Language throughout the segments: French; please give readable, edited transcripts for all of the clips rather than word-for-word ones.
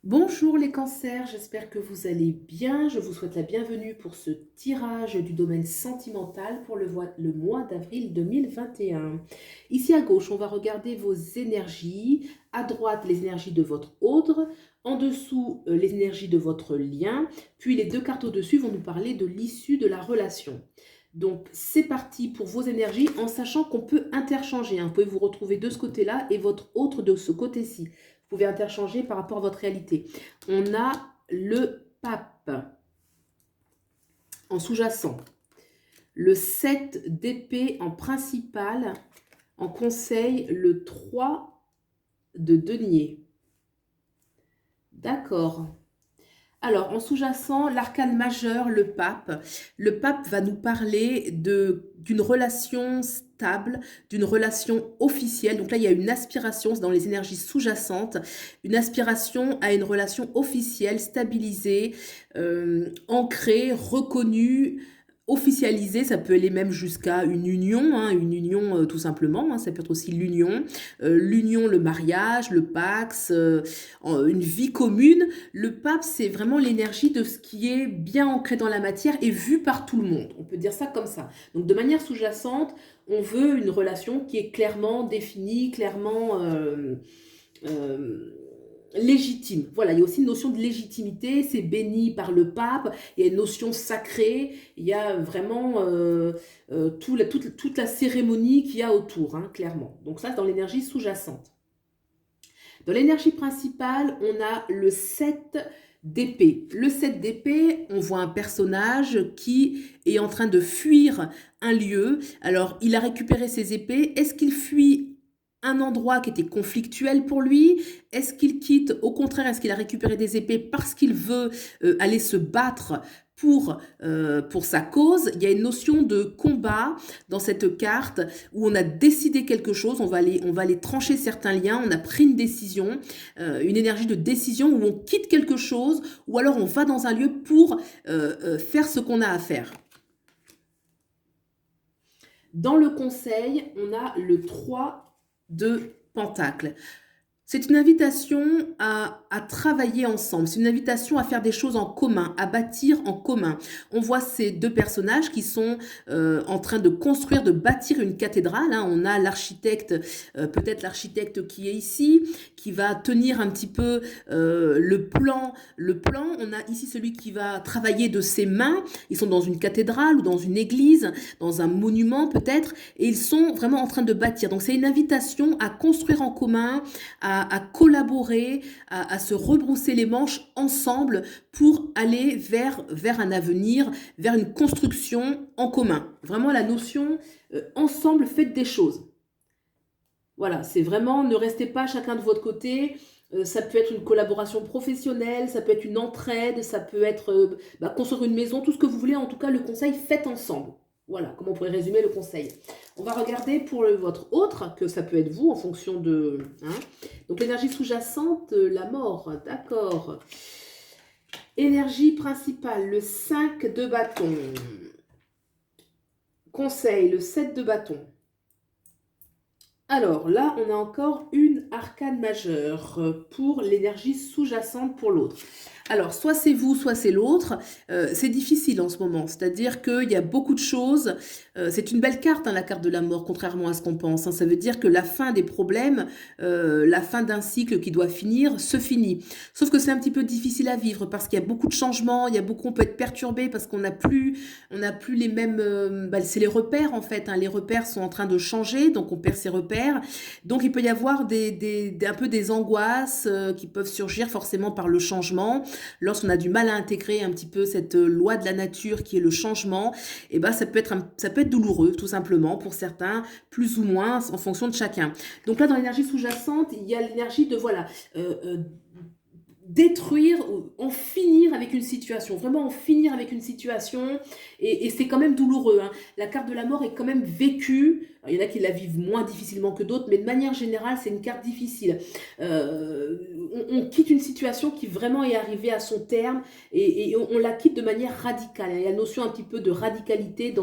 Bonjour les cancers, j'espère que vous allez bien. Je vous souhaite la bienvenue pour ce tirage du domaine sentimental pour le mois d'avril 2021. Ici à gauche, on va regarder vos énergies. À droite, les énergies de votre ordre. En dessous, les énergies de votre lien. Puis les deux cartes au-dessus vont nous parler de l'issue de la relation. Donc c'est parti pour vos énergies en sachant qu'on peut interchanger, hein. Vous pouvez vous retrouver de ce côté-là et votre autre de ce côté-ci. Vous pouvez interchanger par rapport à votre réalité. On a le pape en sous-jacent, le 7 d'épée en principal, en conseil le 3 de denier. D'accord. Alors, en sous-jacent, l'arcane majeur, le pape. Le pape va nous parler d'une relation stable, d'une relation officielle. Donc là, il y a une aspiration, c'est dans les énergies sous-jacentes, une aspiration à une relation officielle, stabilisée, ancrée, reconnue, officialisée. Ça peut aller même jusqu'à une union tout simplement, hein. Ça peut être aussi l'union, le mariage, le pax, une vie commune. Le pape, c'est vraiment l'énergie de ce qui est bien ancré dans la matière et vu par tout le monde. On peut dire ça comme ça. Donc de manière sous-jacente, on veut une relation qui est clairement définie, clairement euh, légitime. Voilà, il y a aussi une notion de légitimité, c'est béni par le pape, il y a une notion sacrée, il y a vraiment toute la cérémonie qu'il y a autour, hein, clairement. Donc ça, c'est dans l'énergie sous-jacente. Dans l'énergie principale, on a le 7 d'épée. Le 7 d'épée, on voit un personnage qui est en train de fuir un lieu. Alors, il a récupéré ses épées. Est-ce qu'il fuit un endroit qui était conflictuel pour lui? Est-ce qu'il quitte, au contraire, est-ce qu'il a récupéré des épées parce qu'il veut aller se battre pour sa cause? Il y a une notion de combat dans cette carte où on a décidé quelque chose, on va aller trancher certains liens, on a pris une décision, une énergie de décision où on quitte quelque chose ou alors on va dans un lieu pour faire ce qu'on a à faire. Dans le conseil, on a le 3 de Pentacle. C'est une invitation à travailler ensemble, c'est une invitation à faire des choses en commun, à bâtir en commun. On voit ces deux personnages qui sont en train de construire, de bâtir une cathédrale, hein. On a l'architecte, peut-être l'architecte qui est ici, qui va tenir un petit peu le plan. On a ici celui qui va travailler de ses mains. Ils sont dans une cathédrale ou dans une église, dans un monument peut-être, et ils sont vraiment en train de bâtir. Donc c'est une invitation à construire en commun, à collaborer, à se rebrousser les manches ensemble pour aller vers un avenir, vers une construction en commun. Vraiment la notion ensemble, faites des choses. Voilà, c'est vraiment, ne restez pas chacun de votre côté. Ça peut être une collaboration professionnelle, ça peut être une entraide, ça peut être construire une maison, tout ce que vous voulez. En tout cas, le conseil, faites ensemble. Voilà, comment on pourrait résumer le conseil. On va regarder pour votre autre, que ça peut être vous en fonction de... Hein. Donc l'énergie sous-jacente, la mort, d'accord. Énergie principale, le 5 de bâton. Conseil, le 7 de bâton. Alors là, on a encore une arcane majeure pour l'énergie sous-jacente pour l'autre. Alors, soit c'est vous, soit c'est l'autre. C'est difficile en ce moment. C'est-à-dire qu'il y a beaucoup de choses. C'est une belle carte, hein, la carte de la mort, contrairement à ce qu'on pense, hein. Ça veut dire que la fin des problèmes, la fin d'un cycle qui doit finir, se finit. Sauf que c'est un petit peu difficile à vivre parce qu'il y a beaucoup de changements. On peut être perturbé parce qu'on n'a plus les mêmes... c'est les repères, en fait, hein. Les repères sont en train de changer, donc on perd ses repères. Donc, il peut y avoir un peu des angoisses qui peuvent surgir forcément par le changement. Lorsqu'on a du mal à intégrer un petit peu cette loi de la nature qui est le changement, et ça peut être douloureux tout simplement pour certains, plus ou moins en fonction de chacun. Donc là, dans l'énergie sous-jacente, il y a l'énergie de détruire, en finir avec une situation, vraiment en finir avec une situation, et c'est quand même douloureux, hein. La carte de la mort est quand même vécue, Alors, il y en a qui la vivent moins difficilement que d'autres, mais de manière générale, c'est une carte difficile. On quitte une situation qui vraiment est arrivée à son terme et on la quitte de manière radicale. Il y a la notion un petit peu de radicalité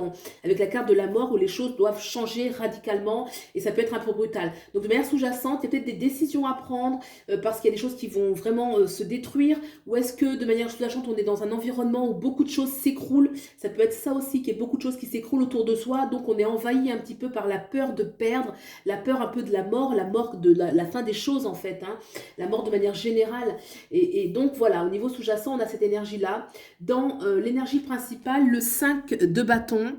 avec la carte de la mort où les choses doivent changer radicalement et ça peut être un peu brutal. Donc de manière sous-jacente, il y a peut-être des décisions à prendre parce qu'il y a des choses qui vont vraiment se détruire, ou est-ce que de manière sous-jacente, on est dans un environnement où beaucoup de choses s'écroulent. Ça peut être ça aussi, qu'il y ait beaucoup de choses qui s'écroulent autour de soi, donc on est envahi un petit peu par la peur de perdre, la peur un peu de la mort de la fin des choses en fait, hein, la mort de manière générale. Et donc voilà, au niveau sous-jacent, on a cette énergie-là. Dans l'énergie principale, le 5 de bâton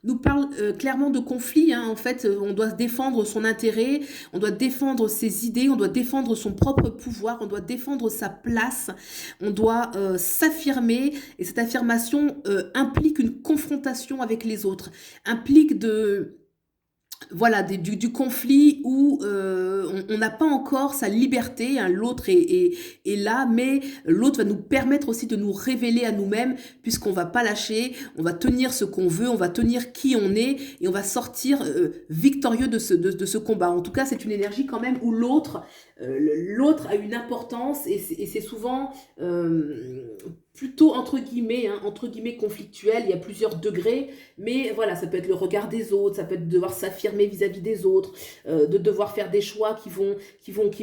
nous parle clairement de conflit, hein. En fait, on doit défendre son intérêt, on doit défendre ses idées, on doit défendre son propre pouvoir, on doit défendre sa place, on doit s'affirmer, et cette affirmation implique une confrontation avec les autres, implique voilà, du conflit où on n'a pas encore sa liberté, hein, l'autre est là, mais l'autre va nous permettre aussi de nous révéler à nous-mêmes, puisqu'on va pas lâcher, on va tenir ce qu'on veut, on va tenir qui on est, et on va sortir victorieux de ce combat. En tout cas, c'est une énergie quand même où l'autre a une importance, et c'est souvent plutôt entre guillemets conflictuel. Il y a plusieurs degrés, mais voilà, ça peut être le regard des autres, ça peut être devoir s'affirmer vis-à-vis des autres, de devoir faire des choix qui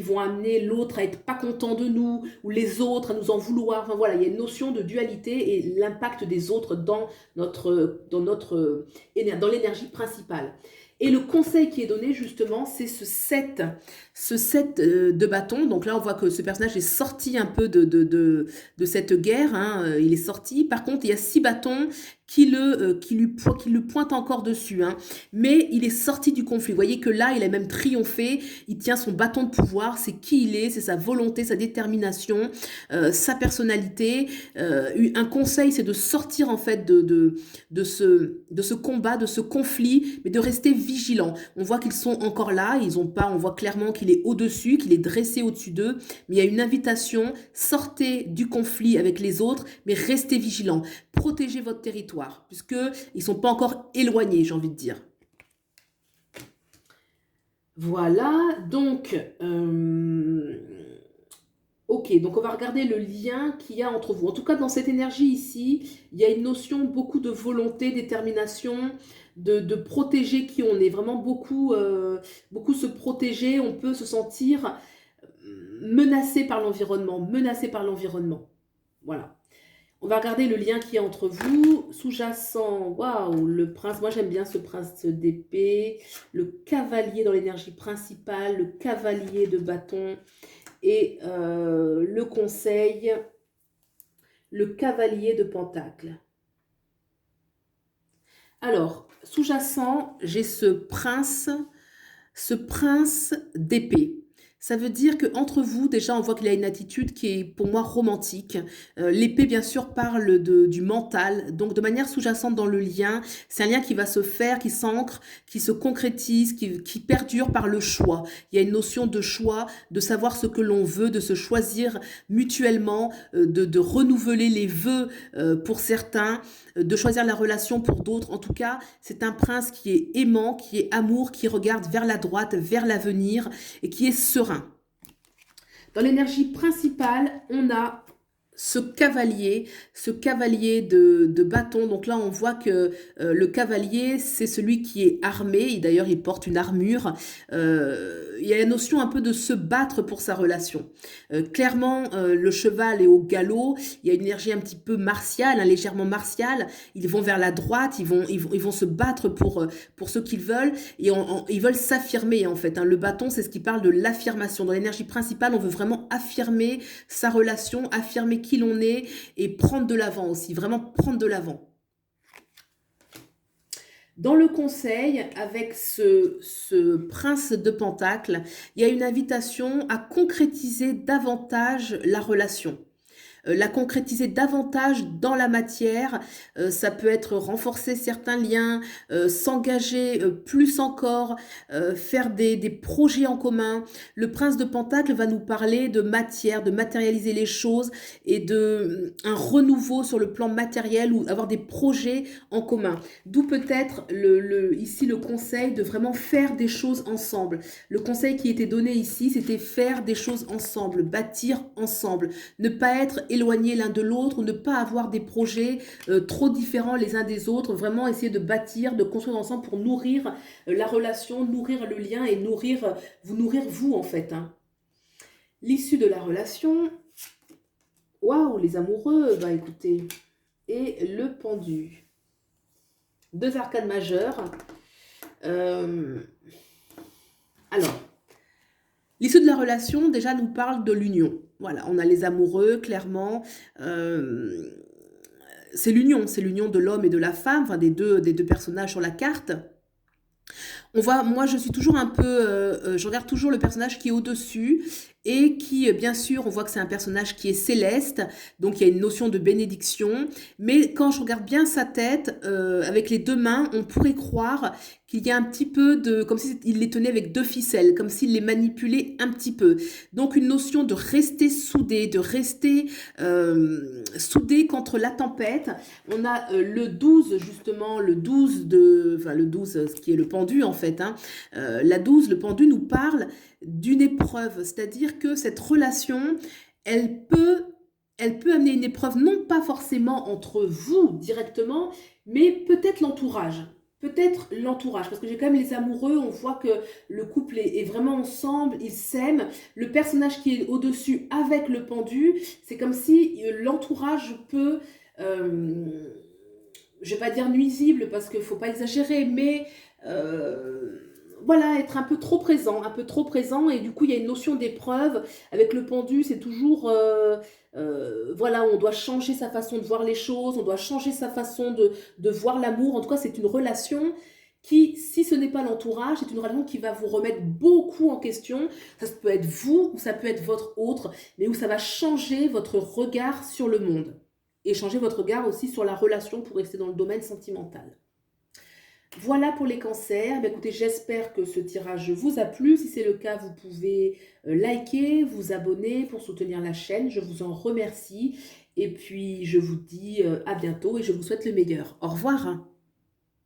vont amener l'autre à être pas content de nous, ou les autres à nous en vouloir. Enfin voilà, il y a une notion de dualité et l'impact des autres dans l'énergie principale. Et le conseil qui est donné justement, c'est ce 7 de bâton. Donc là, on voit que ce personnage est sorti un peu de cette guerre, hein. Il est sorti. Par contre, il y a 6 bâtons qui lui pointent encore dessus, hein. Mais il est sorti du conflit. Vous voyez que là, il a même triomphé. Il tient son bâton de pouvoir. C'est qui il est, c'est sa volonté, sa détermination, sa personnalité. Un conseil, c'est de sortir en fait de ce combat, de ce conflit, mais de rester vigilant. On voit qu'ils sont encore là. On voit clairement qu'il est au-dessus, qu'il est dressé au-dessus d'eux. Mais il y a une invitation. Sortez du conflit avec les autres, mais restez vigilant. Protégez votre territoire, puisqu'ils ne sont pas encore éloignés, j'ai envie de dire. Voilà, donc, ok, donc on va regarder le lien qu'il y a entre vous. En tout cas, dans cette énergie ici, il y a une notion, beaucoup de volonté, détermination, de protéger qui on est. Vraiment beaucoup se protéger, on peut se sentir menacé par l'environnement, Voilà. On va regarder le lien qu'il y a entre vous. Sous-jacent, waouh, le prince. Moi, j'aime bien ce prince d'épée. Le cavalier dans l'énergie principale. Le cavalier de bâton. Et le conseil, le cavalier de pentacle. Alors, sous-jacent, j'ai ce prince d'épée. Ça veut dire qu'entre vous, déjà, on voit qu'il a une attitude qui est pour moi romantique. L'épée, bien sûr, parle du mental. Donc, de manière sous-jacente dans le lien, c'est un lien qui va se faire, qui s'ancre, qui se concrétise, qui perdure par le choix. Il y a une notion de choix, de savoir ce que l'on veut, de se choisir mutuellement, de renouveler les vœux pour certains, de choisir la relation pour d'autres. En tout cas, c'est un prince qui est aimant, qui est amour, qui regarde vers la droite, vers l'avenir et qui est serein. Dans l'énergie principale, on a ce cavalier de bâton. Donc là, on voit que le cavalier, c'est celui qui est armé. D'ailleurs, il porte une armure. Il y a la notion un peu de se battre pour sa relation. Clairement, le cheval est au galop. Il y a une énergie un petit peu martiale, hein, légèrement martiale. Ils vont vers la droite. Ils vont se battre pour ce qu'ils veulent. Et ils veulent s'affirmer, en fait, hein. Le bâton, c'est ce qui parle de l'affirmation. Dans l'énergie principale, on veut vraiment affirmer sa relation, affirmer qui l'on est et prendre de l'avant aussi, vraiment prendre de l'avant. Dans le conseil, avec ce prince de pentacle, il y a une invitation à concrétiser davantage la relation. la concrétiser davantage dans la matière. Ça peut être renforcer certains liens, s'engager plus encore, faire des projets en commun. Le prince de Pentacle va nous parler de matière, de matérialiser les choses et de un renouveau sur le plan matériel ou avoir des projets en commun. D'où peut-être ici le conseil de vraiment faire des choses ensemble. Le conseil qui était donné ici, c'était faire des choses ensemble, bâtir ensemble, ne pas être éloigné l'un de l'autre ou ne pas avoir des projets trop différents les uns des autres, vraiment essayer de bâtir, de construire ensemble pour nourrir la relation, nourrir le lien et nourrir vous en fait. Hein. L'issue de la relation, waouh, les amoureux, bah écoutez, et le pendu. Deux arcades majeures. Alors, l'issue de la relation, déjà, nous parle de l'union. Voilà, on a les amoureux, clairement. C'est l'union de l'homme et de la femme, enfin des deux personnages sur la carte. Moi je suis toujours un peu, je regarde toujours le personnage qui est au-dessus et qui, bien sûr, on voit que c'est un personnage qui est céleste, donc il y a une notion de bénédiction, mais quand je regarde bien sa tête, avec les deux mains, on pourrait croire qu'il y a un petit peu de, comme s'il les tenait avec deux ficelles, comme s'il les manipulait un petit peu. Donc une notion de rester soudé, de rester soudé contre la tempête. On a le 12, justement, le 12, ce qui est le pendu en fait. Hein. La 12, le pendu nous parle d'une épreuve, c'est-à-dire que cette relation, elle peut amener une épreuve, non pas forcément entre vous directement, mais peut-être l'entourage. Peut-être l'entourage, parce que j'ai quand même les amoureux, on voit que le couple est vraiment ensemble, ils s'aiment. Le personnage qui est au-dessus avec le pendu, c'est comme si l'entourage peut, je vais pas dire nuisible, parce qu'il ne faut pas exagérer, mais voilà, être un peu trop présent, et du coup il y a une notion d'épreuve. Avec le pendu, c'est toujours, voilà, on doit changer sa façon de voir les choses, on doit changer sa façon de voir l'amour. En tout cas, c'est une relation qui, si ce n'est pas l'entourage, c'est une relation qui va vous remettre beaucoup en question. Ça peut être vous, ou ça peut être votre autre, mais où ça va changer votre regard sur le monde. Et changer votre regard aussi sur la relation pour rester dans le domaine sentimental. Voilà pour les cancers. Bien, écoutez, j'espère que ce tirage vous a plu. Si c'est le cas, vous pouvez liker, vous abonner pour soutenir la chaîne. Je vous en remercie. Et puis, je vous dis à bientôt et je vous souhaite le meilleur. Au revoir.